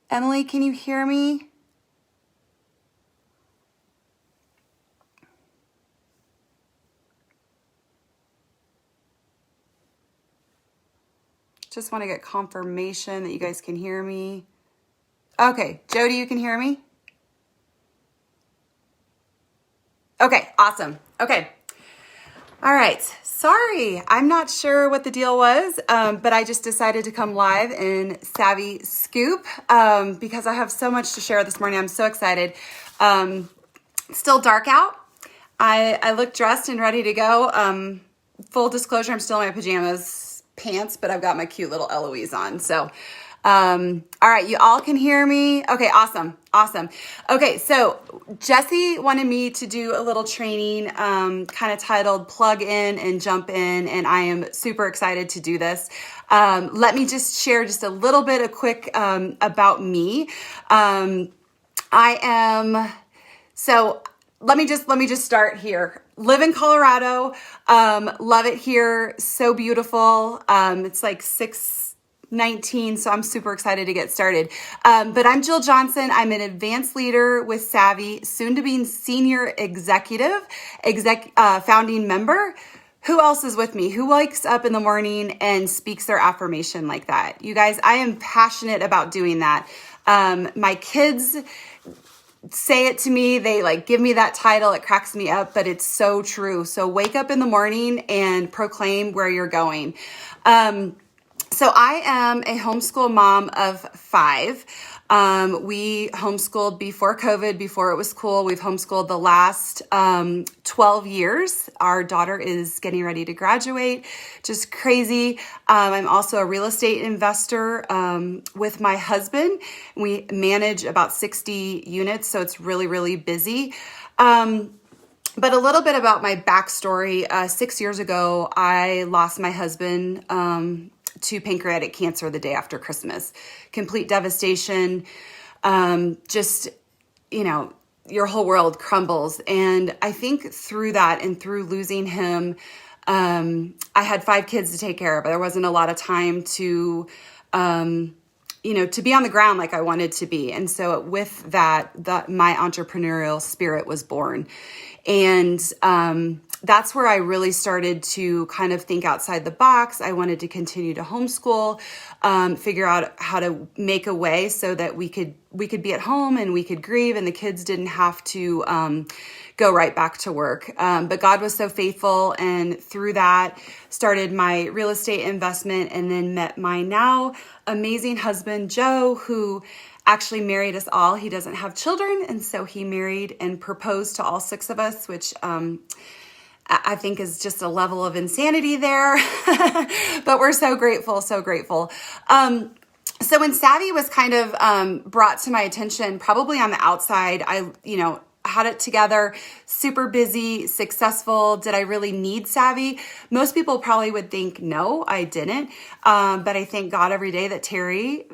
Emily, can you hear me? Just want to get confirmation that you guys can hear me. Okay, Jody, you can hear me? Okay, awesome. Okay. All right. Sorry, I'm not sure what the deal was, but I just decided to come live in SAVVI Scoop because I have so much to share this morning. I'm so excited. It's still dark out. I look dressed and ready to go. Full disclosure, I'm still in my pajamas, pants, but I've got my cute little Eloise on. So, all right, you all can hear me. Okay, awesome. Okay, so Jesse wanted me to do a little training, kind of titled Plug In and Jump In, and I am super excited to do this. Let me just share just a little bit of quick about me. Let me just start here. Live in Colorado. Love it here. So beautiful. It's like 6:19, so I'm super excited to get started. But I'm Jill Johnson. I'm an advanced leader with SAVVI, soon to be senior founding member. Who else is with me? Who wakes up in the morning and speaks their affirmation like that? You guys, I am passionate about doing that. My kids say it to me. They like give me that title. It cracks me up, but it's so true. So wake up in the morning and proclaim where you're going. So I am a homeschool mom of 5. We homeschooled before COVID, before it was cool. We've homeschooled the last 12 years. Our daughter is getting ready to graduate. Just crazy. I'm also a real estate investor with my husband. We manage about 60 units, so it's really, really busy. But a little bit about my backstory. 6 years ago, I lost my husband to pancreatic cancer the day after Christmas. Complete devastation. Just, your whole world crumbles. And I think through that and through losing him, I had 5 kids to take care of. There wasn't a lot of time to be on the ground like I wanted to be. And so with that, my entrepreneurial spirit was born. And that's where I really started to kind of think outside the box. I wanted to continue to homeschool, figure out how to make a way so that we could be at home and we could grieve and the kids didn't have to go right back to work. But God was so faithful, and through that started my real estate investment, and then met my now amazing husband, Joe, who actually married us all. He doesn't have children, and so he married and proposed to all 6 of us, which I think is just a level of insanity there. But we're so grateful, so grateful. So when SAVVI was kind of brought to my attention, probably on the outside, I had it together, super busy, successful. Did I really need SAVVI? Most people probably would think, no, I didn't. But I thank God every day that Terry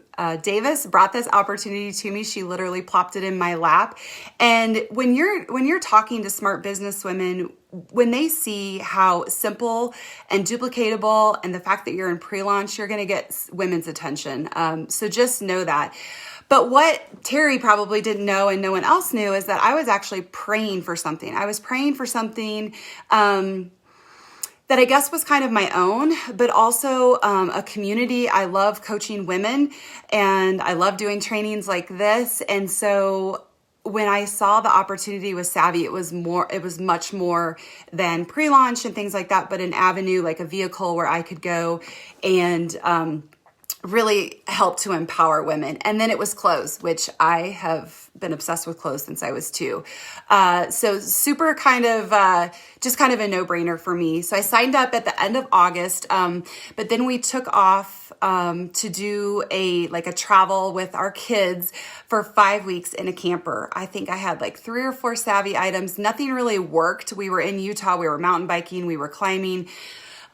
Davis brought this opportunity to me. She literally plopped it in my lap. And when you're talking to smart business women, when they see how simple and duplicatable and the fact that you're in pre-launch, you're going to get women's attention. So just know that. But what Terry probably didn't know and no one else knew is that I was actually praying for something. I was praying for something that I guess was kind of my own, but also a community. I love coaching women and I love doing trainings like this. And so when I saw the opportunity with SAVVI, it was much more than pre-launch and things like that, but an avenue, like a vehicle where I could go and really help to empower women. And then it was clothes, which I have been obsessed with clothes since I was 2. So super just kind of a no-brainer for me. So I signed up at the end of August, but then we took off to do a travel with our kids for 5 weeks in a camper. I think I had like 3 or 4 SAVVI items. Nothing really worked. We were in Utah. We were mountain biking. We were climbing.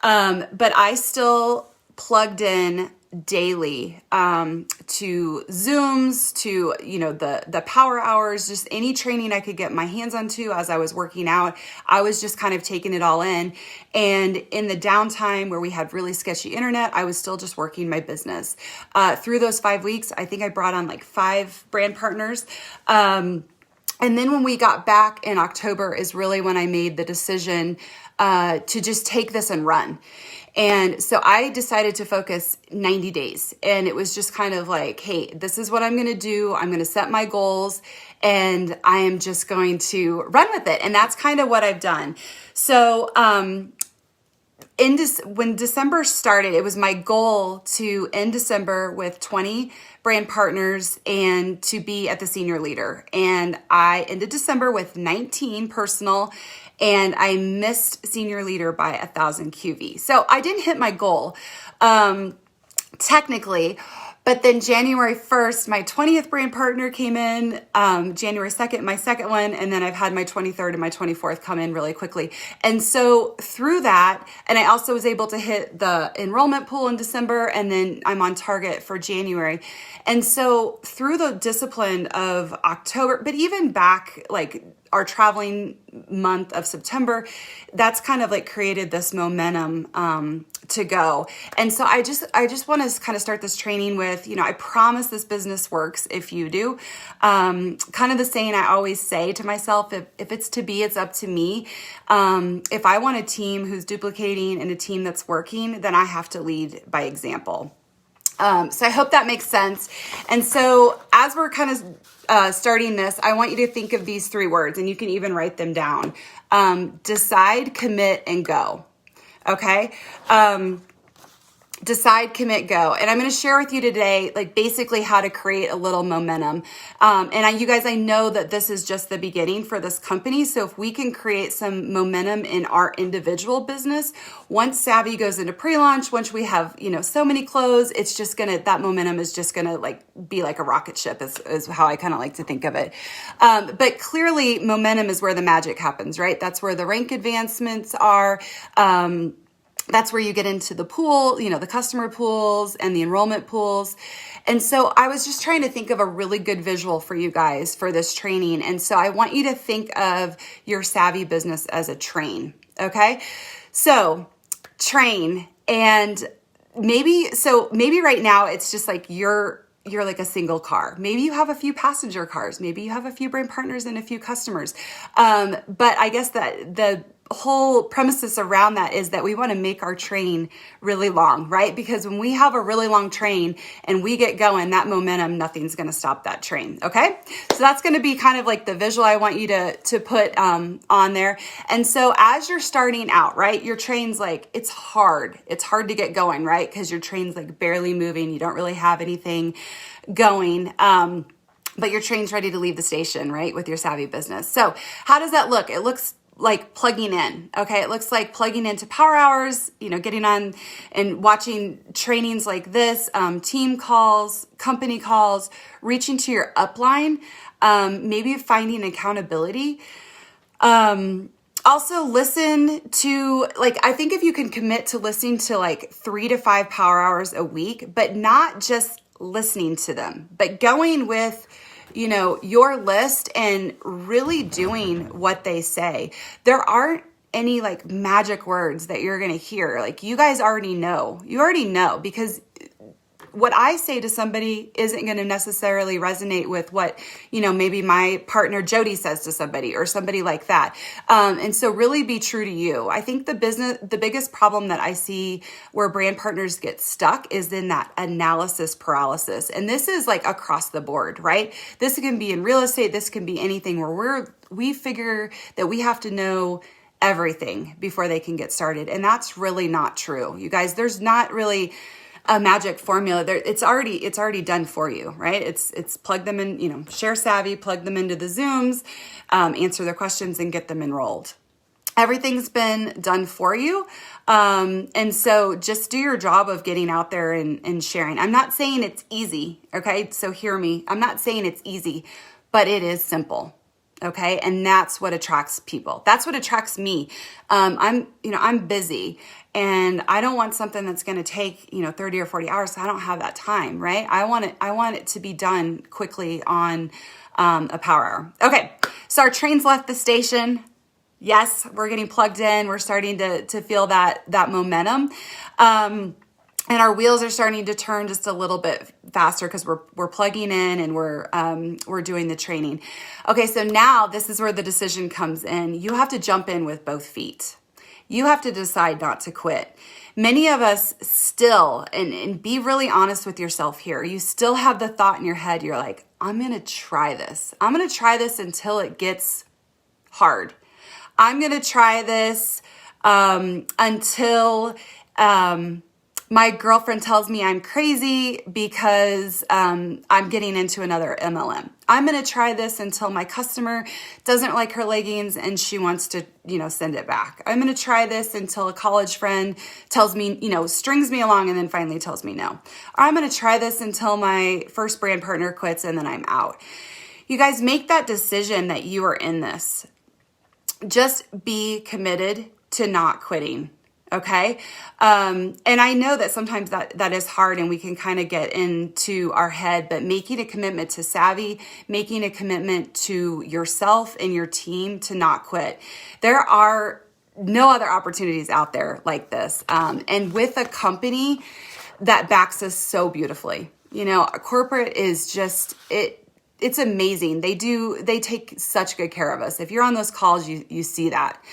But I still plugged in daily, to Zooms, to, the power hours, just any training I could get my hands onto as I was working out. I was just kind of taking it all in. And in the downtime where we had really sketchy internet, I was still just working my business. Through those 5 weeks, I think I brought on like 5 brand partners. And then when we got back in October is really when I made the decision to just take this and run. And so I decided to focus 90 days. And it was just kind of like, hey, this is what I'm going to do. I'm going to set my goals and I am just going to run with it. And that's kind of what I've done. So when December started, it was my goal to end December with 20 brand partners and to be at the senior leader. And I ended December with 19 personal, and I missed senior leader by 1,000 QV. So I didn't hit my goal, technically. But then January 1st, my 20th brand partner came in, January 2nd, my second one, and then I've had my 23rd and my 24th come in really quickly. And so through that, and I also was able to hit the enrollment pool in December, and then I'm on target for January. And so through the discipline of October, but even back like our traveling month of September, that's kind of like created this momentum to go. And so I just want to kind of start this training with, I promise this business works if you do. Kind of the saying I always say to myself, if it's to be, it's up to me. If I want a team who's duplicating and a team that's working, then I have to lead by example. So I hope that makes sense. And so as we're kind of starting this, I want you to think of these 3 words, and you can even write them down. Decide, commit, and go. Okay? Decide, commit, go. And I'm going to share with you today, like basically how to create a little momentum. You guys, I know that this is just the beginning for this company. So if we can create some momentum in our individual business, once SAVVI goes into pre-launch, once we have, so many clothes, it's just that momentum is just going to like be like a rocket ship is how I kind of like to think of it. But clearly momentum is where the magic happens, right? That's where the rank advancements are. That's where you get into the pool, the customer pools and the enrollment pools. And so I was just trying to think of a really good visual for you guys for this training. And so I want you to think of your SAVVI business as a train. Okay. So train, and maybe right now it's just like you're like a single car. Maybe you have a few passenger cars. Maybe you have a few brand partners and a few customers. But I guess that the whole premises around that is that we want to make our train really long, right? Because when we have a really long train and we get going, that momentum, nothing's going to stop that train. Okay. So that's going to be kind of like the visual I want you to put on there. And so as you're starting out, right, your train's like, it's hard to get going, right? Because your train's like barely moving. You don't really have anything going. But your train's ready to leave the station, right? With your SAVVI business. So how does that look? It looks like plugging in. Okay. It looks like plugging into power hours, getting on and watching trainings like this, team calls, company calls, reaching to your upline, maybe finding accountability. Also listen to, I think if you can commit to listening to 3 to 5 power hours a week, but not just listening to them, but going with your list and really doing what they say. There aren't any magic words that you're going to hear. You guys already know. You already know, because what I say to somebody isn't going to necessarily resonate with what, maybe my partner Jody says to somebody or somebody like that. And so really be true to you. I think the biggest problem that I see where brand partners get stuck is in that analysis paralysis. And this is across the board, right? This can be in real estate. This can be anything where we figure that we have to know everything before they can get started. And that's really not true. You guys, there's not really a magic formula there. It's already done for you, right? It's plug them in, share SAVVI, plug them into the Zooms, answer their questions and get them enrolled. Everything's been done for you. And so just do your job of getting out there and sharing. I'm not saying it's easy. Okay. So hear me. I'm not saying it's easy, but it is simple. Okay. And that's what attracts people. That's what attracts me. I'm busy and I don't want something that's going to take, 30 or 40 hours. So I don't have that time, right? I want it to be done quickly on a power hour. Okay. So our train's left the station. Yes, we're getting plugged in. We're starting to feel that momentum. And our wheels are starting to turn just a little bit faster because we're plugging in and we're doing the training. Okay, so now this is where the decision comes in. You have to jump in with both feet. You have to decide not to quit. Many of us still, and be really honest with yourself here, you still have the thought in your head, you're like, I'm going to try this. I'm going to try this until it gets hard. I'm going to try this until my girlfriend tells me I'm crazy because I'm getting into another MLM. I'm going to try this until my customer doesn't like her leggings and she wants to, send it back. I'm going to try this until a college friend tells me, strings me along and then finally tells me no. Or I'm going to try this until my first brand partner quits and then I'm out. You guys, make that decision that you are in this. Just be committed to not quitting. Okay. And I know that sometimes that is hard and we can kind of get into our head, but making a commitment to SAVVI, making a commitment to yourself and your team to not quit. There are no other opportunities out there like this. And with a company that backs us so beautifully, corporate is just, it's amazing. They take such good care of us. If you're on those calls, you see that.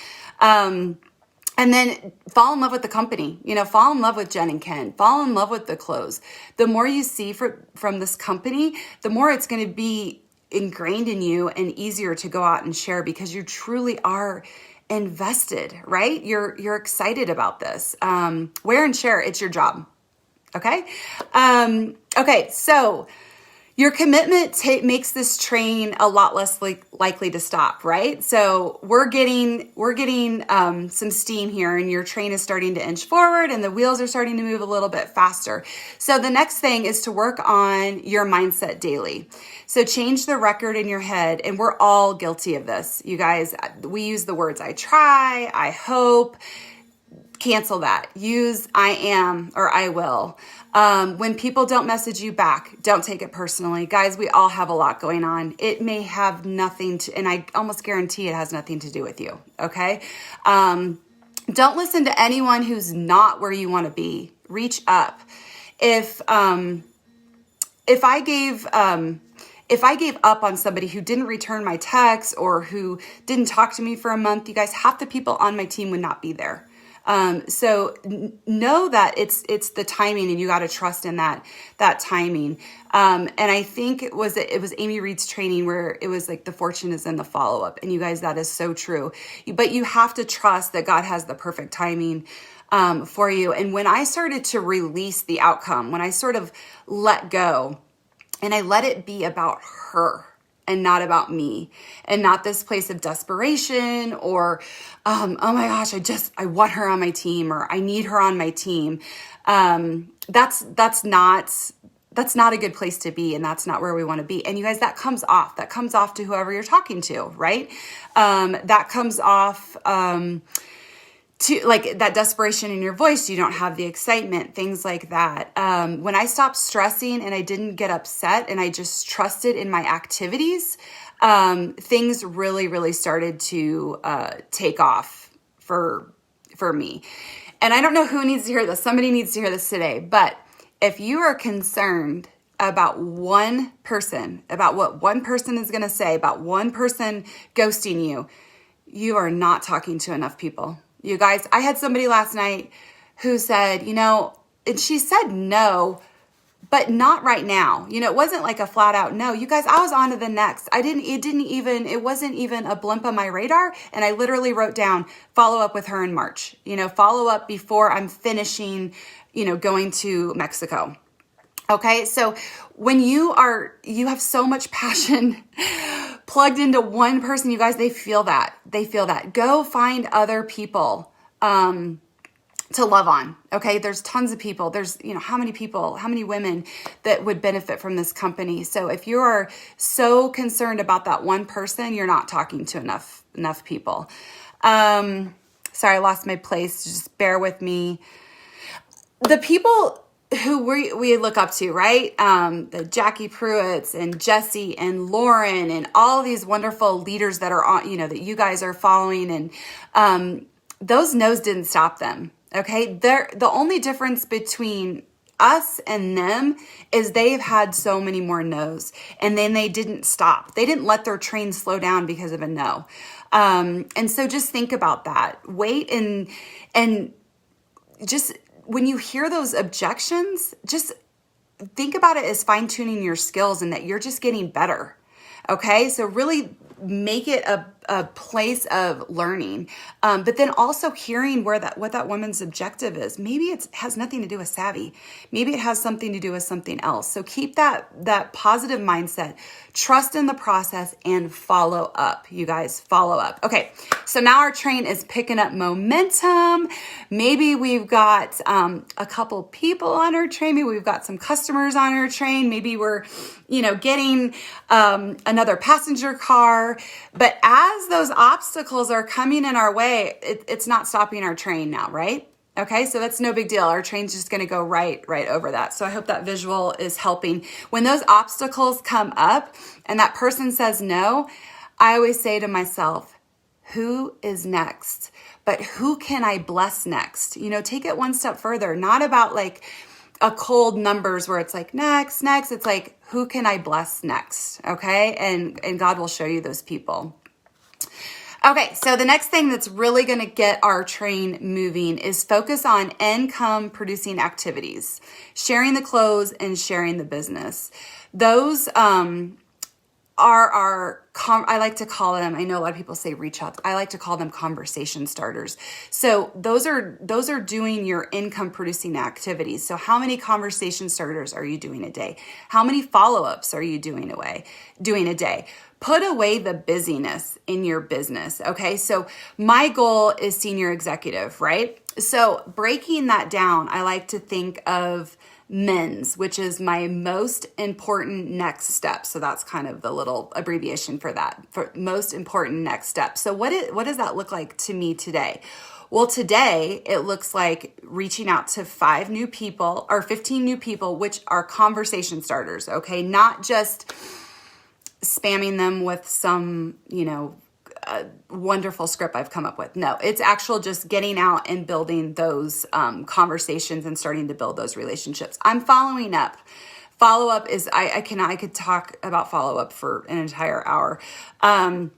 And then fall in love with the company, fall in love with Jen and Ken, fall in love with the clothes. The more you see from this company, the more it's going to be ingrained in you and easier to go out and share because you truly are invested, right? You're excited about this. Wear and share. It's your job. Okay. Okay. So your commitment makes this train a lot less likely to stop, right? So we're getting some steam here and your train is starting to inch forward and the wheels are starting to move a little bit faster. So the next thing is to work on your mindset daily. So change the record in your head, and we're all guilty of this. You guys, we use the words I try, I hope. Cancel that. Use I am or I will. When people don't message you back, don't take it personally. Guys, we all have a lot going on. It may have nothing to, and I almost guarantee it has nothing to do with you. Okay. Don't listen to anyone who's not where you want to be. Reach up. If I gave up on somebody who didn't return my text or who didn't talk to me for a month, you guys, half the people on my team would not be there. So know that it's the timing and you got to trust in that timing. And I think it was Amy Reed's training where it was like the fortune is in the follow-up, and you guys, that is so true, but you have to trust that God has the perfect timing, for you. And when I started to release the outcome, when I sort of let go and I let it be about her, and not about me, and not this place of desperation or, oh my gosh, I want her on my team, or I need her on my team. That's not a good place to be. And that's not where we want to be. And you guys, that comes off to whoever you're talking to, right? That comes off, to like that desperation in your voice. You don't have the excitement, things like that. When I stopped stressing and I didn't get upset and I just trusted in my activities, things really, really started to take off for me. And I don't know who needs to hear this. Somebody needs to hear this today. But if you are concerned about one person, about what one person is going to say, about one person ghosting you, you are not talking to enough people. You guys, I had somebody last night who said, and she said no, but not right now. It wasn't like a flat out no. You guys, I was on to the next. It wasn't even a blimp on my radar. And I literally wrote down, follow up with her in March, follow up before I'm finishing, going to Mexico. Okay. So when you have so much passion plugged into one person, you guys, they feel that. Go find other people. to love on. Okay. There's tons of people. There's, how many people, how many women that would benefit from this company. So if you are so concerned about that one person, you're not talking to enough people. Sorry, I lost my place. Just bear with me. The people who we look up to, right? The Jackie Pruitts and Jesse and Lauren and all these wonderful leaders that are on, that you guys are following, and those no's didn't stop them. Okay, the only difference between us and them is they've had so many more no's, and then they didn't stop. They didn't let their train slow down because of a no. And so just think about that. Wait and just when you hear those objections, just think about it as fine-tuning your skills and that you're just getting better. Okay, so really make it a place of learning, but then also hearing what that woman's objective is. Maybe it has nothing to do with SAVVI. Maybe it has something to do with something else. So keep that positive mindset, trust in the process, and follow up. You guys, follow up. Okay, so now our train is picking up momentum. Maybe we've got a couple people on our train. Maybe we've got some customers on our train. Maybe we're getting another passenger car. But as those obstacles are coming in our way, it's not stopping our train now, right? Okay, so that's no big deal. Our train's just going to go right over that. So I hope that visual is helping. When those obstacles come up and that person says no, I always say to myself, who is next? But who can I bless next? Take it one step further, not about like a cold numbers where it's like next. It's like, who can I bless next? Okay. And God will show you those people. Okay. So the next thing that's really going to get our train moving is focus on income producing activities, sharing the clothes and sharing the business. Those, I like to call them, I know a lot of people say reach out. I like to call them conversation starters. So those are doing your income producing activities. So how many conversation starters are you doing a day? How many follow-ups are you doing a day? Put away the busyness in your business. Okay. So my goal is senior executive, right? So breaking that down, I like to think of MENS, which is my most important next step. So that's kind of the little abbreviation for that, for most important next step. So what does that look like to me today? Well, today it looks like reaching out to 5 new people or 15 new people, which are conversation starters. Okay. Not just spamming them with some, wonderful script I've come up with. No, it's actual just getting out and building those conversations and starting to build those relationships. I'm following up. Follow up is, I could talk about follow up for an entire hour. And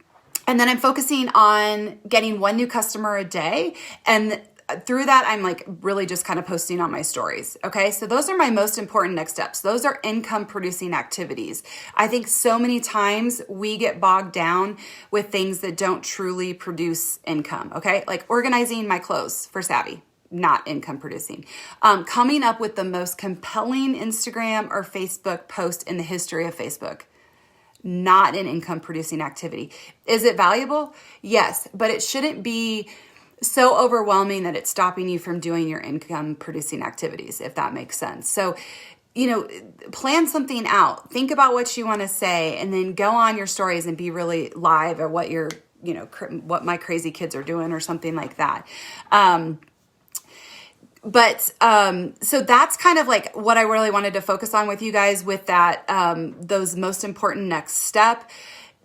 then I'm focusing on getting 1 new customer a day. And through that, I'm like really just kind of posting on my stories. Okay. So those are my most important next steps. Those are income producing activities. I think so many times we get bogged down with things that don't truly produce income. Okay. Like organizing my clothes for SAVVI, not income producing. Coming up with the most compelling Instagram or Facebook post in the history of Facebook. Not an income producing activity. Is it valuable? Yes, but it shouldn't be so overwhelming that it's stopping you from doing your income producing activities, if that makes sense. So, plan something out, think about what you want to say, and then go on your stories and be really live at what your, what my crazy kids are doing or something like that. So that's kind of like what I really wanted to focus on with you guys with that, those most important next step.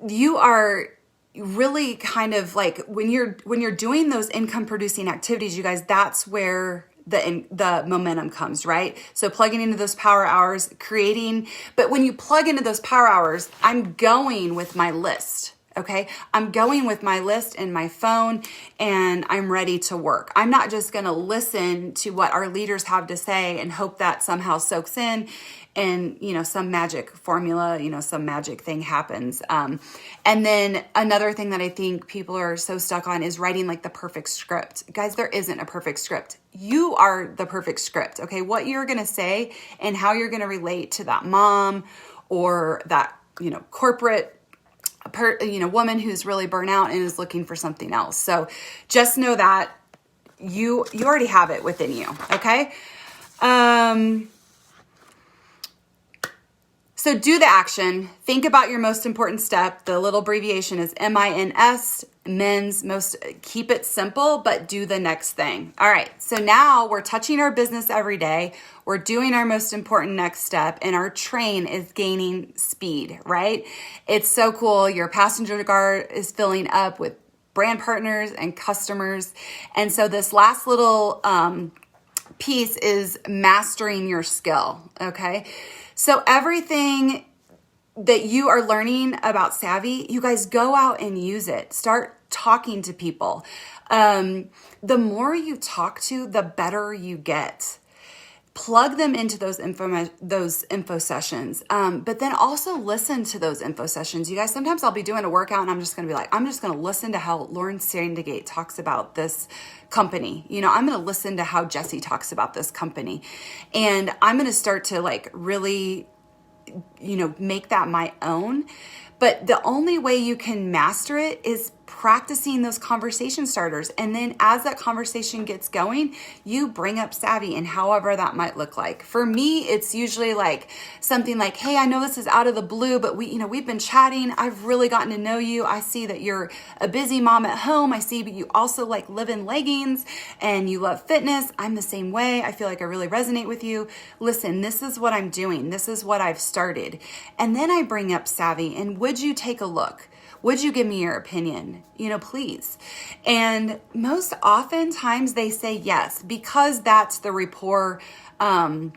You are really kind of like when you're doing those income producing activities, you guys, that's where the momentum comes, right? So plugging into those power hours, but when you plug into those power hours, I'm going with my list. Okay. I'm going with my list in my phone and I'm ready to work. I'm not just going to listen to what our leaders have to say and hope that somehow soaks in and, some magic formula, some magic thing happens. And then another thing that I think people are so stuck on is writing like the perfect script. Guys, there isn't a perfect script. You are the perfect script. Okay. What you're going to say and how you're going to relate to that mom or that, corporate woman who's really burnt out and is looking for something else. So just know that you already have it within you. Okay. So do the action. Think about your most important step. The little abbreviation is MINS, men's most. Keep it simple, but do the next thing. All right. So now we're touching our business every day. We're doing our most important next step, and our train is gaining speed, right? It's so cool. Your passenger car is filling up with brand partners and customers. And so this last little piece is mastering your skill. Okay. So everything that you are learning about SAVVI, you guys go out and use it. Start talking to people. The more you talk to, the better you get. Plug them into those info sessions. But then also listen to those info sessions. You guys, sometimes I'll be doing a workout and I'm just going to be like, I'm just going to listen to how Lauren Sandegate talks about this company. I'm going to listen to how Jesse talks about this company. And I'm going to start to like really, make that my own. But the only way you can master it is practicing those conversation starters. And then as that conversation gets going, you bring up SAVVI and however that might look like. For me, it's usually like something like, hey, I know this is out of the blue, but we've been chatting. I've really gotten to know you. I see that you're a busy mom at home. I see, but you also like live in leggings and you love fitness. I'm the same way. I feel like I really resonate with you. Listen, this is what I'm doing. This is what I've started. And then I bring up SAVVI and would you take a look? Would you give me your opinion? Please. And most oftentimes they say yes, because that's the rapport that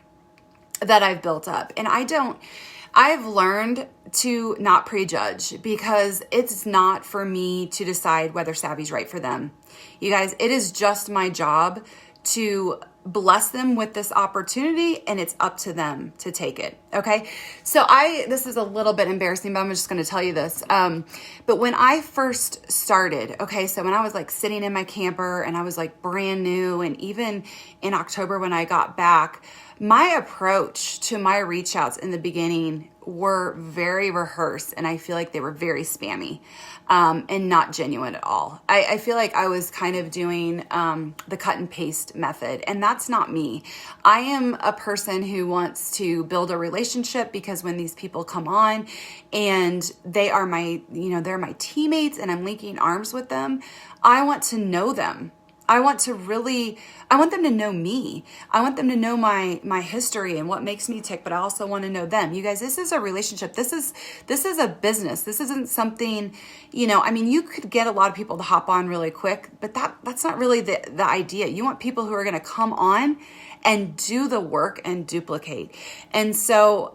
I've built up. And I've learned to not prejudge, because it's not for me to decide whether SAVVI's right for them. You guys, it is just my job to bless them with this opportunity, and it's up to them to take it. Okay. So this is a little bit embarrassing, but I'm just going to tell you this. But when I first started, okay, so when I was like sitting in my camper and I was like brand new, and even in October when I got back, my approach to my reach outs in the beginning were very rehearsed, and I feel like they were very spammy and not genuine at all. I feel like I was kind of doing the cut and paste method, and that's not me. I am a person who wants to build a relationship, because when these people come on and they are they're my teammates and I'm linking arms with them, I want to know them. I want them to know me. I want them to know my history and what makes me tick, but I also want to know them. You guys, this is a relationship. This is a business. This isn't something, you could get a lot of people to hop on really quick, but that's not really the idea. You want people who are going to come on and do the work and duplicate. And so,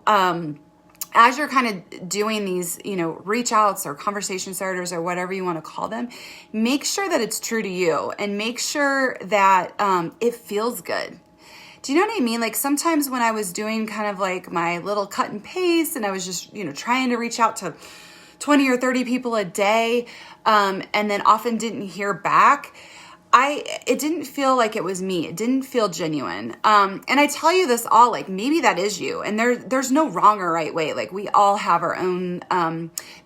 as you're kind of doing these, reach outs or conversation starters or whatever you want to call them, make sure that it's true to you, and make sure that it feels good. Do you know what I mean? Like sometimes when I was doing kind of like my little cut and paste, and I was just, trying to reach out to 20 or 30 people a day, and then often didn't hear back, it didn't feel like it was me. It didn't feel genuine. And I tell you this all, like, maybe that is you, and there's no wrong or right way. Like, we all have our own,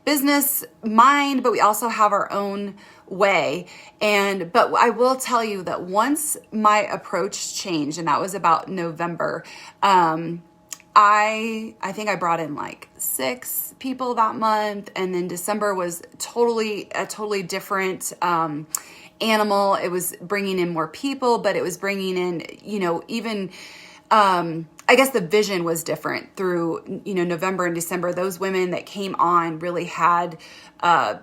business mind, but we also have our own way. But I will tell you that once my approach changed, and that was about November, I think I brought in like 6 people that month. And then December was a totally different, animal. It was bringing in more people, but it was bringing in, even, I guess the vision was different through, November and December. Those women that came on really had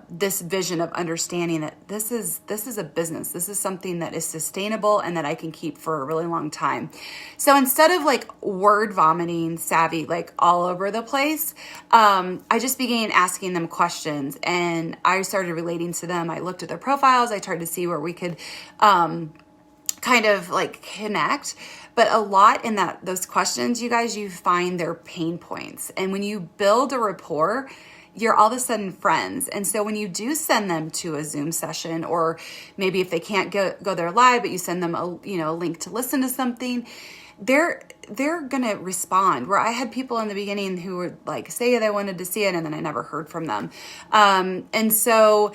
this vision of understanding that this is a business. This is something that is sustainable and that I can keep for a really long time. So instead of like word vomiting SAVVI like all over the place, I just began asking them questions, and I started relating to them. I looked at their profiles. I tried to see where we could kind of like connect. But a lot in those questions, you guys, you find their pain points. And when you build a rapport, you're all of a sudden friends. And so when you do send them to a Zoom session, or maybe if they can't go there live, but you send them a link to listen to something, they're going to respond. Where I had people in the beginning who would like say they wanted to see it, and then I never heard from them. And so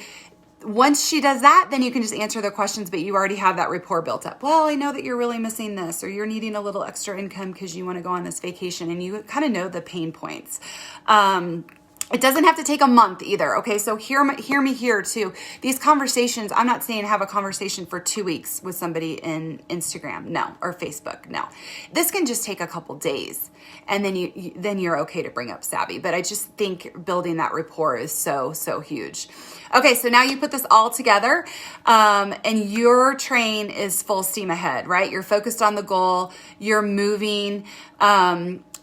once she does that, then you can just answer the questions, but you already have that rapport built up. Well, I know that you're really missing this, or you're needing a little extra income because you want to go on this vacation, and you kind of know the pain points. It doesn't have to take a month either. Okay. So hear me here too. These conversations, I'm not saying have a conversation for 2 weeks with somebody in Instagram. No. Or Facebook. No, this can just take a couple days, and then you're okay to bring up SAVVI. But I just think building that rapport is so huge. Okay. So now you put this all together, and your train is full steam ahead, right? You're focused on the goal. You're moving,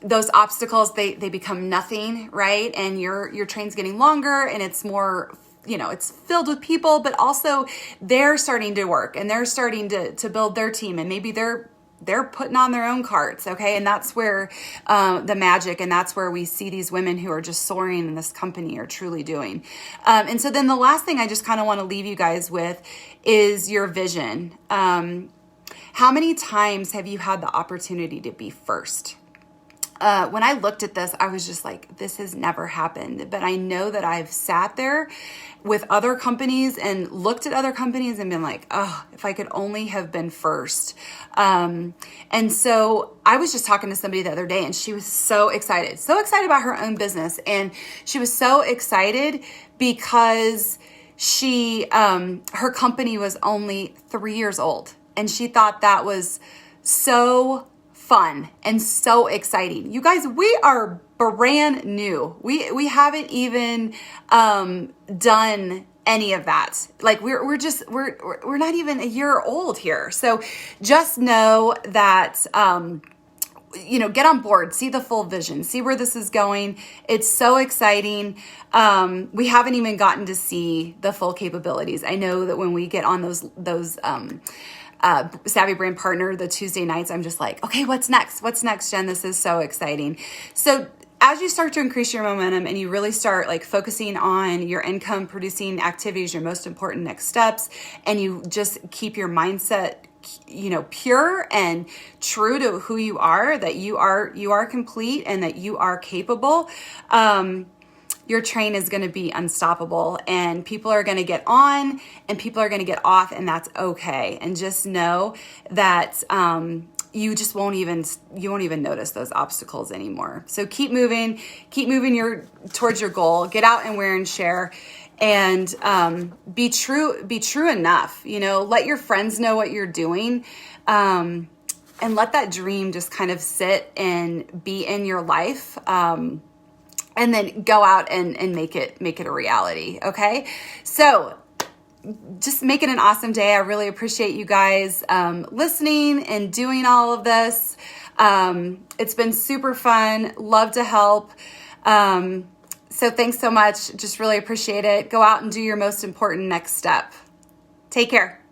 those obstacles, they become nothing, right? And your train's getting longer, and it's more, it's filled with people, but also they're starting to work, and they're starting to build their team, and maybe they're putting on their own carts. Okay. And that's where, the magic, and that's where we see these women who are just soaring in this company are truly doing. And so then the last thing I just kind of want to leave you guys with is your vision. How many times have you had the opportunity to be first? When I looked at this, I was just like, this has never happened. But I know that I've sat there with other companies and looked at other companies and been like, oh, if I could only have been first. And so I was just talking to somebody the other day, and she was so excited about her own business. And she was so excited because her company was only 3 years old. And she thought that was so fun and so exciting. You guys, we are brand new. We haven't even done any of that. Like we're not even a year old here. So just know that get on board, see the full vision, see where this is going. It's so exciting. We haven't even gotten to see the full capabilities. I know that when we get on those SAVVI Brand Partner, the Tuesday nights, I'm just like, okay, what's next? What's next, Jen? This is so exciting. So as you start to increase your momentum and you really start like focusing on your income producing activities, your most important next steps, and you just keep your mindset, pure and true to who you are, that you are complete and that you are capable, your train is going to be unstoppable, and people are going to get on and people are going to get off, and that's okay. And just know that you won't even notice those obstacles anymore. So keep moving towards your goal. Get out and wear and share, and be true enough. Let your friends know what you're doing, and let that dream just kind of sit and be in your life. And then go out and make it a reality. Okay. So just make it an awesome day. I really appreciate you guys listening and doing all of this. It's been super fun. Love to help. So thanks so much. Just really appreciate it. Go out and do your most important next step. Take care.